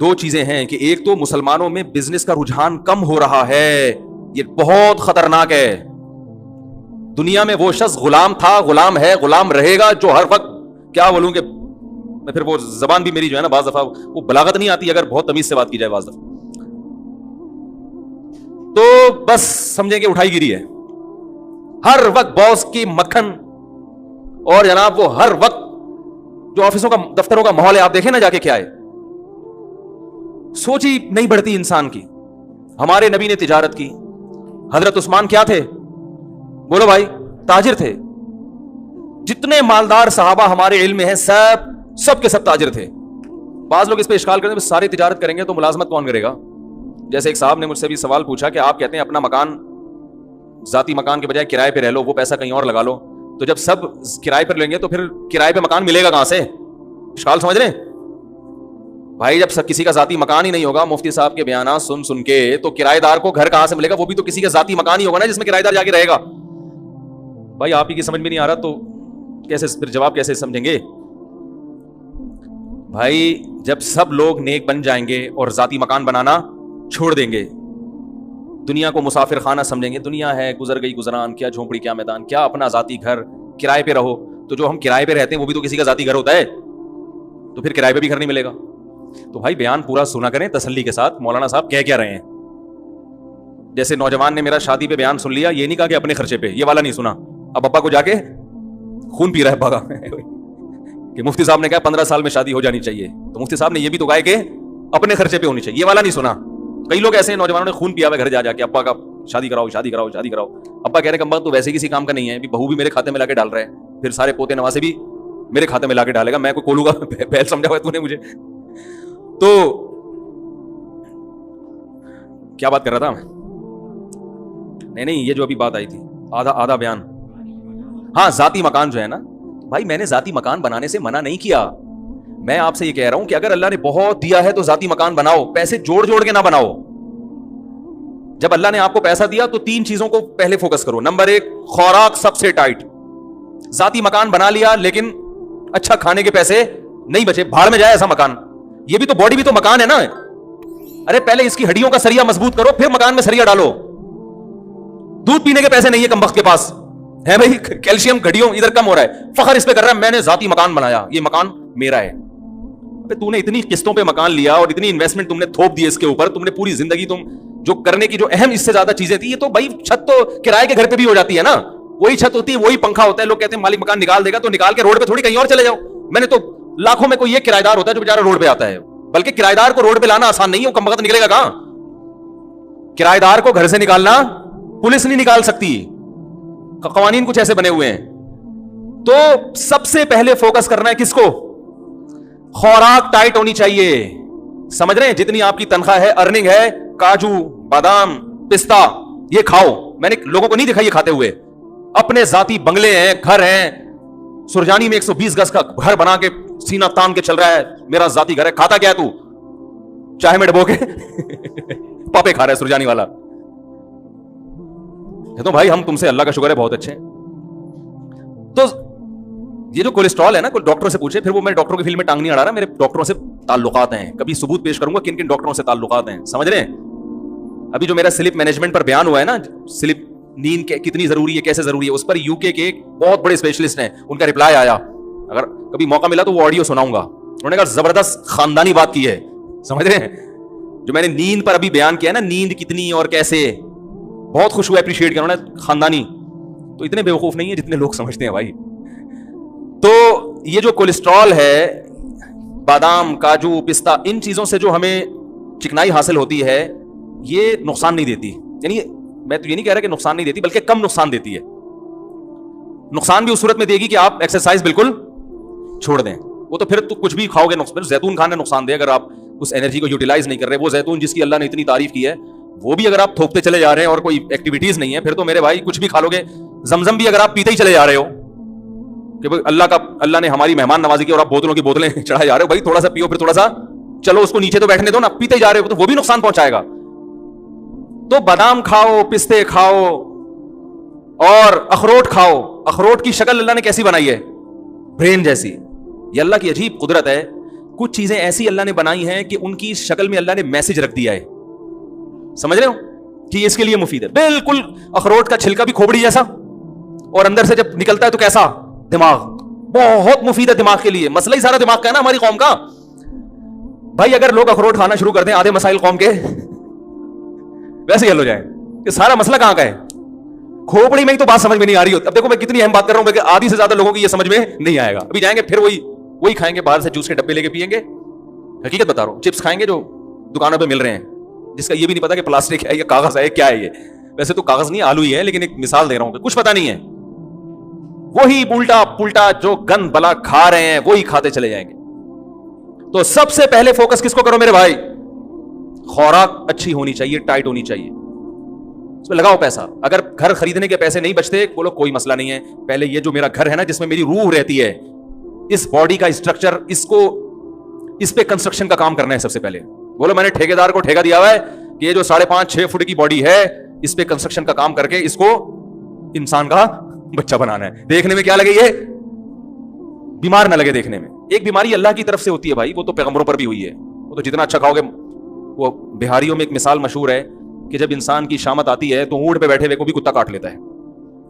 دو چیزیں ہیں کہ ایک تو مسلمانوں میں بزنس کا رجحان کم ہو رہا ہے, یہ بہت خطرناک ہے. دنیا میں وہ شخص غلام تھا, غلام ہے, غلام رہے گا, جو ہر وقت کیا بولوں کہ میں پھر وہ زبان بھی میری جو ہے نا بعض دفعہ وہ بلاغت نہیں آتی اگر بہت تمیز سے بات کی جائے بعض دفعہ, تو بس سمجھیں کہ اٹھائی گیری ہے. ہر وقت باس کی مکھن, اور جناب وہ ہر وقت جو آفسوں کا دفتروں کا ماحول ہے آپ دیکھیں نا جا کے کیا ہے, سوچ ہی نہیں بڑھتی انسان کی. ہمارے نبی نے تجارت کی. حضرت عثمان کیا تھے؟ بولو بھائی, تاجر تھے. جتنے مالدار صحابہ ہمارے علم میں ہیں سب کے سب تاجر تھے. بعض لوگ اس پہ اشکال کرتے ہیں سارے تجارت کریں گے تو ملازمت کون کرے گا. جیسے ایک صاحب نے مجھ سے بھی سوال پوچھا کہ آپ کہتے ہیں اپنا مکان ذاتی مکان کے بجائے کرائے پہ رہ لو, وہ پیسہ کہیں اور لگا لو, تو جب سب کرائے پر لیں گے تو پھر کرائے پہ مکان ملے گا کہاں سے؟ اشکال سمجھ رہے ہیں بھائی. جب کسی کا ذاتی مکان ہی نہیں ہوگا مفتی صاحب کے بیانات سن کے, تو کرایہ دار کو گھر کہاں سے ملے گا؟ وہ بھی تو کسی کا ذاتی مکان ہی ہوگا نا جس میں کرایہ دار جا کے رہے گا. بھائی آپ ہی کی سمجھ میں نہیں آ رہا تو کیسے پھر جواب کیسے سمجھیں گے بھائی؟ جب سب لوگ نیک بن جائیں گے اور ذاتی مکان بنانا چھوڑ دیں گے, دنیا کو مسافر خانہ سمجھیں گے, دنیا ہے گزر گئی گزران, کیا جھونپڑی کیا میدان, کیا اپنا ذاتی گھر, کرائے پہ رہو. تو جو ہم کرائے پہ رہتے ہیں وہ بھی تو کسی کا ذاتی گھر ہوتا ہے, تو پھر کرائے پہ بھی گھر نہیں ملے گا. تو بھائی بیان پورا سنا کریں تسلی کے ساتھ, مولانا صاحب کہہ کیا رہے ہیں. جیسے نوجوان نے میرا شادی پہ بیان سن لیا, یہ نہیں کہا کہ اپنے خرچے پہ, یہ والا نہیں سنا. اب ابا کو جا کے خون پی رہا ہے بھاگا کہ مفتی صاحب نے کہا 15 سال میں شادی ہو جانی چاہیے, تو مفتی صاحب نے یہ بھی تو کہا کہ اپنے خرچے پہ ہونی چاہیے, یہ والا نہیں سنا. کئی لوگ ایسے ہیں نوجوانوں نے خون پیا ہوا گھر جا کے ابا کا شادی کراؤ شادی کراؤ شادی کراؤ. ابا کہہ رہے کہ تو ویسے کسی کام کا نہیں ہے, بہو بھی میرے کھاتے میں لا کے ڈال رہا ہے, پھر سارے پوتے نواسے بھی میرے کھاتے میں لا کے ڈالے گا, میں کوئی کولوں گا پہل سمجھا ہوا ہے تو نے مجھے. تو کیا بات کر رہا تھا میں؟ نہیں یہ جو ابھی بات آئی تھی آدھا بیان. ہاں ذاتی مکان جو ہے نا بھائی, میں نے ذاتی مکان بنانے سے منع نہیں کیا. میں آپ سے یہ کہہ رہا ہوں کہ اگر اللہ نے بہت دیا ہے تو ذاتی مکان بناؤ, پیسے جوڑ کے نہ بناؤ. جب اللہ نے آپ کو پیسہ دیا تو 3 چیزوں کو پہلے فوکس کرو. نمبر 1 خوراک سب سے ٹائٹ. ذاتی مکان بنا لیا لیکن اچھا کھانے کے پیسے نہیں بچے, بھاڑ میں جائے ایسا مکان. یہ بھی تو باڈی بھی تو مکان ہے نا. ارے پہلے اس کی ہڈیوں کا سریا مضبوط کرو, پھر مکان میں سریا ڈالو. دودھ پینے کے پیسے نہیں ہے کمبخت کے پاس ہے بھائی, کیلشیم ہڈیوں ادھر کم ہو رہا ہے, فخر اس پہ کر رہا ہے میں نے ذاتی مکان بنایا, یہ مکان میرا ہے. تو نے اتنی قسطوں پہ مکان لیا اور اتنی انویسٹمنٹ تم نے تھوپ دی اس کے اوپر, تم نے پوری زندگی تم جو کرنے کی جو اہم اس سے زیادہ چیزیں تھی, یہ تو بھائی چھت تو کرائے کے گھر پہ بھی ہو جاتی ہے نا, وہی چھت ہوتی ہے وہی پنکھا ہوتا ہے. لوگ کہتے ہیں مالک مکان نکال دے گا تو نکال کے روڈ پہ تھوڑی کہیں اور چلے جاؤ. میں نے تو لاکھوں میں کوئی یہ کرایہ دار ہوتا ہے جو بیچارہ روڈ پہ آتا ہے, بلکہ کرایہ دار کو روڈ پہ لانا آسان نہیں ہے, وہ کم وقت نکلے گا کہاں. کرایہ دار کو گھر سے نکالنا پولیس نہیں نکال سکتی, قوانین کچھ ایسے بنے ہوئے ہیں. تو سب سے پہلے فوکس کرنا ہے کس کو؟ خوراک ٹائٹ ہونی چاہیے. سمجھ رہے ہیں؟ جتنی آپ کی تنخواہ ہے, ارننگ ہے, کاجو بادام پستہ یہ کھاؤ. میں نے لوگوں کو نہیں دیکھا یہ کھاتے ہوئے. اپنے ذاتی بنگلے ہیں, گھر ہیں, سرجانی میں 120 گز کا گھر بنا کے سینہ تان کے چل رہا ہے, میرا ذاتی گھر ہے. کھاتا کیا ہے تو؟ چائے میں ڈبو کے پاپے کھا رہا ہے سرجانی والا. تو بھائی ہم تم سے اللہ کا شکر ہے بہت اچھے ہیں. تو یہ جو کولیسٹرول ہے نا, کوئی ڈاکٹر سے پوچھے, پھر وہ میں ڈاکٹروں کی فیلڈ میں ٹانگ نہیں اڑا رہا, میرے ڈاکٹروں سے تعلقات ہیں, کبھی ثبوت پیش کروں گا کن کن ڈاکٹروں سے تعلقات ہیں. سمجھ رہے ہیں؟ ابھی جو میرا سلپ مینجمنٹ پر بیان ہوا ہے نا, سلپ نیند کتنی ضروری ہے, کیسے ضروری ہے, اس پر یو کے ایک بہت بڑے اسپیشلسٹ ہیں, ان کا رپلائی آیا. اگر کبھی موقع ملا تو وہ آڈیو سناؤں گا. انہوں نے کہا زبردست خاندانی بات کی ہے. سمجھ رہے ہیں؟ جو میں نے نیند پر ابھی بیان کیا ہے نا, نیند کتنی اور کیسے, بہت خوش ہوا, اپریشیٹ کیا انہوں نے. خاندانی تو اتنے بیوقوف نہیں ہے جتنے لوگ سمجھتے ہیں بھائی. تو یہ جو کولیسٹرول ہے, بادام کاجو پستہ, ان چیزوں سے جو ہمیں چکنائی حاصل ہوتی ہے یہ نقصان نہیں دیتی. یعنی میں تو یہ نہیں کہہ رہا کہ نقصان نہیں دیتی, بلکہ کم نقصان دیتی ہے. نقصان بھی اس صورت میں دے گی کہ آپ ایکسرسائز بالکل چھوڑ دیں. وہ تو پھر تو کچھ بھی کھاؤ گے نقصان. زیتون کھانا نقصان دے اگر آپ اس انرجی کو یوٹیلائز نہیں کر رہے. وہ زیتون جس کی اللہ نے اتنی تعریف کی ہے, وہ بھی اگر آپ تھوکتے چلے جا رہے ہیں اور کوئی ایکٹیویٹیز نہیں ہے, پھر تو میرے بھائی کچھ بھی کھا لو گے. زمزم بھی اگر آپ پیتے ہی چلے جا رہے ہو کہ اللہ نے ہماری مہمان نوازی کی اور آپ بوتلوں کی بوتلیں چڑھائے جا رہے ہو, بھائی تھوڑا سا پیو, پھر تھوڑا سا چلو اس کو نیچے تو بیٹھنے دو نا, پیتے جا رہے ہو تو وہ بھی نقصان پہنچائے گا. تو بادام کھاؤ, پستے کھاؤ اور اخروٹ کھاؤ. اخروٹ کی شکل اللہ نے کیسی بنائی ہے؟ برین جیسی. یہ اللہ کی عجیب قدرت ہے کچھ چیزیں ایسی اللہ نے بنائی ہیں کہ ان کی شکل میں اللہ نے میسج رکھ دیا ہے, سمجھ رہے ہو, کہ اس کے لیے مفید ہے. بالکل اخروٹ کا چھلکا بھی کھوپڑی جیسا, اور اندر سے جب نکلتا ہے تو کیسا, دماغ, بہت مفید ہے دماغ کے لیے. مسئلہ ہی سارا دماغ کا ہے نا ہماری قوم کا. بھائی اگر لوگ اخروٹ کھانا شروع کر دیں, آدھے مسائل قوم کے ویسے ہی حل ہو جائیں. کہ سارا مسئلہ کہاں کا ہے, کھوپڑی میں ہی تو بات سمجھ میں نہیں آ رہی ہوتی. اب دیکھو میں کتنی اہم بات کر رہا ہوں, کہ آدھی سے زیادہ لوگوں کی یہ سمجھ میں نہیں آئے گا. ابھی جائیں گے پھر وہی کھائیں گے, باہر سے جوس کے ڈبے لے کے پیئیں گے. حقیقت بتا رہا ہوں, چپس کھائیں گے جو دکانوں پہ مل رہے ہیں, جس کا یہ بھی نہیں پتا کہ پلاسٹک ہے یا کاغذ ہے, کیا ہے یہ. ویسے تو کاغذ نہیں, آلو ہی ہے, لیکن ایک مثال دے رہا ہوں کہ کچھ پتا نہیں ہے. وہی الٹا پلٹا جو گند بلا کھا رہے ہیں وہی کھاتے چلے جائیں گے. تو سب سے پہلے فوکس کس کو کرو میرے بھائی, خوراک اچھی ہونی چاہیے, ٹائٹ ہونی چاہیے, اس میں لگاؤ پیسہ. اگر گھر خریدنے کے پیسے نہیں بچتے, بولو کوئی مسئلہ نہیں ہے, پہلے یہ جو میرا گھر ہے نا جس میں میری روح رہتی ہے, اس باڈی کا اسٹرکچر, اس پہ کنسٹرکشن کا کام کرنا ہے سب سے پہلے. بولو میں نے ٹھیکیدار کو ٹھیکہ دیا ہوا ہے کہ یہ جو 5.5-6 فٹ کی باڈی ہے اس پہ کنسٹرکشن کا کام کر کے اس کو انسان کا بچہ بنانا ہے. دیکھنے میں کیا لگے, یہ بیمار نہ لگے دیکھنے میں. ایک بیماری اللہ کی طرف سے ہوتی ہے بھائی, وہ تو پیغمبروں پر بھی ہوئی ہے. وہ تو جتنا اچھا کھاؤ گے. وہ بہاریوں میں ایک مثال مشہور ہے کہ جب انسان کی شامت آتی ہے تو اونٹ پہ بیٹھے ہوئے کو بھی کتا کاٹ لیتا ہے.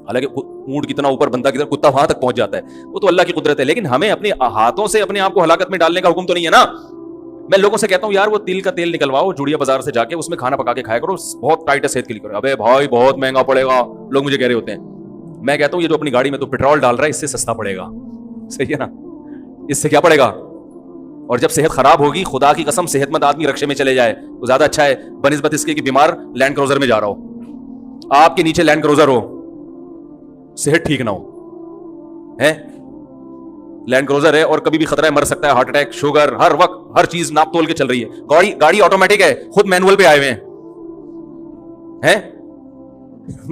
حالانکہ اونٹ کتنا اوپر, بندہ کتنا, کتا وہاں تک پہنچ جاتا ہے. وہ تو اللہ کی قدرت ہے. لیکن ہمیں اپنے ہاتھوں سے اپنے آپ کو ہلاکت میں ڈالنے کا حکم تو نہیں ہے نا. میں لوگوں سے کہتا ہوں یار وہ تل کا تیل نکلواؤ جوڑیا بازار سے جا کے, اس میں کھانا پکا کے کھایا کرو, بہت ٹائٹ ہے صحت کے لیے. ابے بھائی بہت مہنگا پڑے گا, لوگ مجھے کہہ رہے ہوتے ہیں. میں کہتا ہوں یہ جو اپنی گاڑی میں تو پیٹرول ڈال رہا ہے اس سے سستا پڑے گا. صحیح ہے نا, اس سے کیا پڑے گا. اور جب صحت خراب ہوگی, خدا کی قسم صحت مند آدمی رکشے میں چلے جائے وہ زیادہ اچھا ہے بنسبت اس کے کہ بیمار لینڈ کروزر میں جا رہا ہو. آپ کے نیچے لینڈ کروزر ہو, صحت ٹھیک نہ ہو, ہے لینڈ کروزر ہے اور کبھی بھی خطرہ ہے, مر سکتا ہے, ہارٹ اٹیک, شوگر, ہر وقت ہر چیز ناپ تول کے چل رہی ہے. گاڑی آٹومیٹک ہے, خود مینول پہ آئے ہوئے ہیں.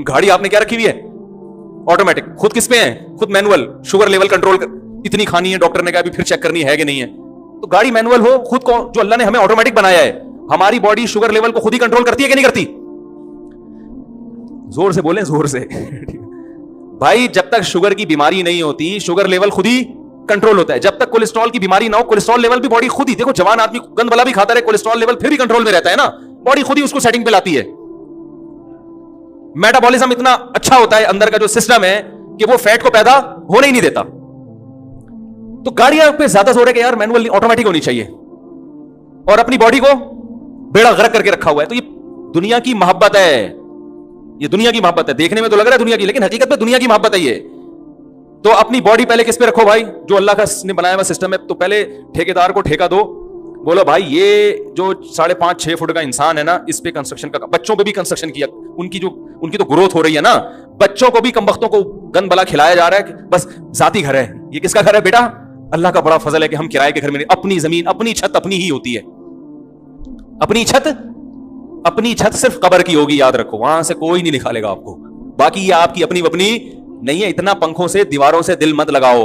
گاڑی آپ نے کیا رکھی ہوئی ہے, آٹومیٹک. خود کس پہ ہے, خود مینول. شوگر لیول کنٹرول اتنی کھانی ہے, ڈاکٹر نے کہا پھر چیک کرنی ہے کہ نہیں ہے. تو گاڑی مینول ہو, خود کو جو اللہ نے ہمیں آٹومیٹک بنایا ہے, ہماری باڈی شوگر لیول کو خود ہی کنٹرول کرتی ہے کہ نہیں کرتی. زور سے بولیں, زور سے. بھائی جب تک شوگر کی بیماری نہیں ہوتی شوگر لیول خود ہی کنٹرول ہوتا ہے. جب تک کولیسٹرول کی بیماری نہ ہو, کولیسٹرول لیول بھی باڈی خود ہی, دیکھو جوان آدمی گند بلا بھی کھاتا رہے, کولیسٹرول لیول پھر بھی کنٹرول میں رہتا ہے نا, باڈی خود ہی اس کو سیٹنگ پہ لاتی ہے. میٹابولزم اتنا اچھا ہوتا ہے اندر کا جو سسٹم ہے کہ وہ فیٹ کو پیدا ہونے ہی نہیں دیتا. تو گاڑیاں پہ زیادہ زور ہے کہ یار مینول آٹومیٹک ہونی چاہیے, اور اپنی باڈی کو بیڑا غرق کر کے رکھا ہوا ہے. تو یہ دنیا کی محبت ہے, یہ دنیا کی محبت ہے. دیکھنے میں تو لگ رہا ہے دنیا کی, لیکن حقیقت میں دنیا کی محبت ہے یہ. تو اپنی باڈی پہلے کس پہ رکھو بھائی, جو اللہ کا نے بنایا ہوا سسٹم ہے. تو پہلے ٹھیکیدار کو ٹھیکہ دو, بولو بھائی یہ جو 5.5-6 فٹ کا انسان ہے نا, اس پہ کنسٹرکشن کا. بچوں پہ بھی کنسٹرکشن کیا, ان کی تو گروتھ ہو رہی ہے نا. بچوں کو بھی کم بختوں کو گند بلا کھلایا جا رہا ہے کہ بس ذاتی گھر ہے. یہ کس کا گھر ہے بیٹا, اللہ کا بڑا فضل ہے کہ ہم کرائے کے گھر میں نہیں. اپنی زمین, اپنی چھت اپنی ہی ہوتی ہے. اپنی چھت صرف قبر کی ہوگی, یاد رکھو, وہاں سے کوئی نہیں نکالے گا آپ کو. باقی یہ آپ کی اپنی نہیں ہے. اتنا پنکھوں سے دیواروں سے دل مت لگاؤ.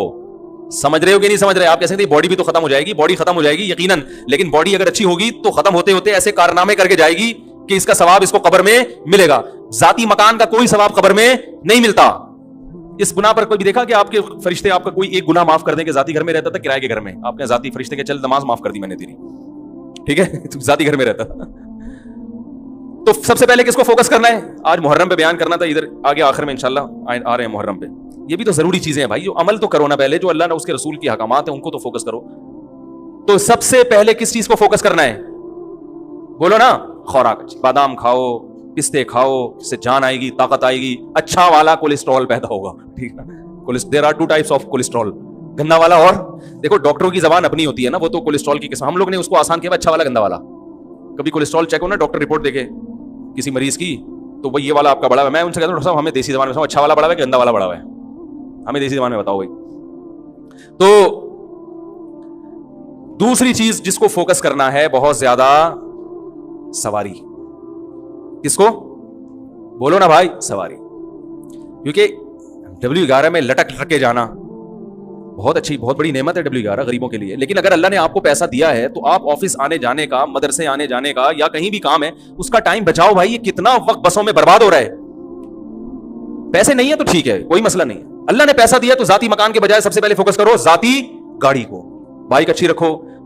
سمجھ رہے ہو کہ نہیں سمجھ رہے. آپ کہہ سکتے ہیں باڈی بھی تو ختم ہو جائے گی, باڈی ختم ہو جائے گی یقیناً, لیکن باڈی اگر اچھی ہوگی تو ختم ہوتے ہوتے ایسے کارنامے کر کے جائے گی کہ اس کا ثواب اس کو قبر میں ملے گا. ذاتی مکان کا کوئی ثواب قبر میں نہیں ملتا. اس گناہ پر کوئی بھی دیکھا کہ آپ کے فرشتے آپ کا کوئی ایک گناہ معاف کر دیں کہ ذاتی گھر میں رہتا تھا کرائے کے گھر میں, آپ نے ذاتی فرشتے کے چل نماز معاف کر دی میں نے تیری, ٹھیک ہے, ذاتی گھر میں رہتا تھا. تو سب سے پہلے کس کو فوکس کرنا ہے, آج محرم پہ بیان کرنا تھا, ادھر آگے آخر میں انشاءاللہ آ رہے ہیں محرم پہ. یہ بھی تو ضروری چیزیں ہیں بھائی, جو عمل تو کرو نا پہلے, جو اللہ نے اس کے رسول کی حکامات ہیں ان کو تو فوکس کرو. تو سب سے پہلے کس چیز کو فوکس کرنا ہے, بولو نا, خوراک. بادام کھاؤ, پستے کھاؤ, اس سے جان آئے گی, طاقت آئے گی, اچھا والا کولیسٹرول پیدا ہوگا, ٹھیک ہے. There are 2 types of cholesterol, گندا والا اور, دیکھو ڈاکٹروں کی زبان اپنی ہوتی ہے نا, وہ تو کولیسٹرول کی قسم, ہم لوگ نے اس کو آسان کیا, اچھا والا گندا والا. کبھی کولیسٹرول چیک ہو نا, ڈاکٹر رپورٹ دیکھے کسی مریض کی, تو وہ یہ والا آپ کا بڑا ہے. میں ان سے کہتا ہوں ڈاکٹر صاحب ہمیں دیسی زبان میں اچھا والا بڑا ہے کہ گندا والا بڑا ہے, ہمیں دیسی زبان میں بتاؤ بھائی. تو دوسری چیز جس کو فوکس کرنا ہے بہت زیادہ, سواری. کس کو بولو نا بھائی, سواری. کیونکہ W11 میں لٹک کے جانا بہت اچھی, بہت بڑی نعمت ہے W11 غریبوں کے لیے. لیکن اگر اللہ نے آپ کو پیسہ دیا ہے تو آپ آفس آنے جانے کا, مدرسے آنے جانے کا, یا کہیں بھی کام ہے, اس کا ٹائم بچاؤ بھائی. یہ کتنا وقت بسوں میں برباد ہو رہا ہے. پیسے نہیں ہے تو ٹھیک ہے, کوئی مسئلہ نہیں. اللہ نے پیسہ دیا تو ذاتی مکان کے بجائے سب سے پہلے فوکس کرو ذاتی گاڑی کو. بائک اچھی رکھو,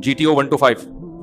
GTO 125,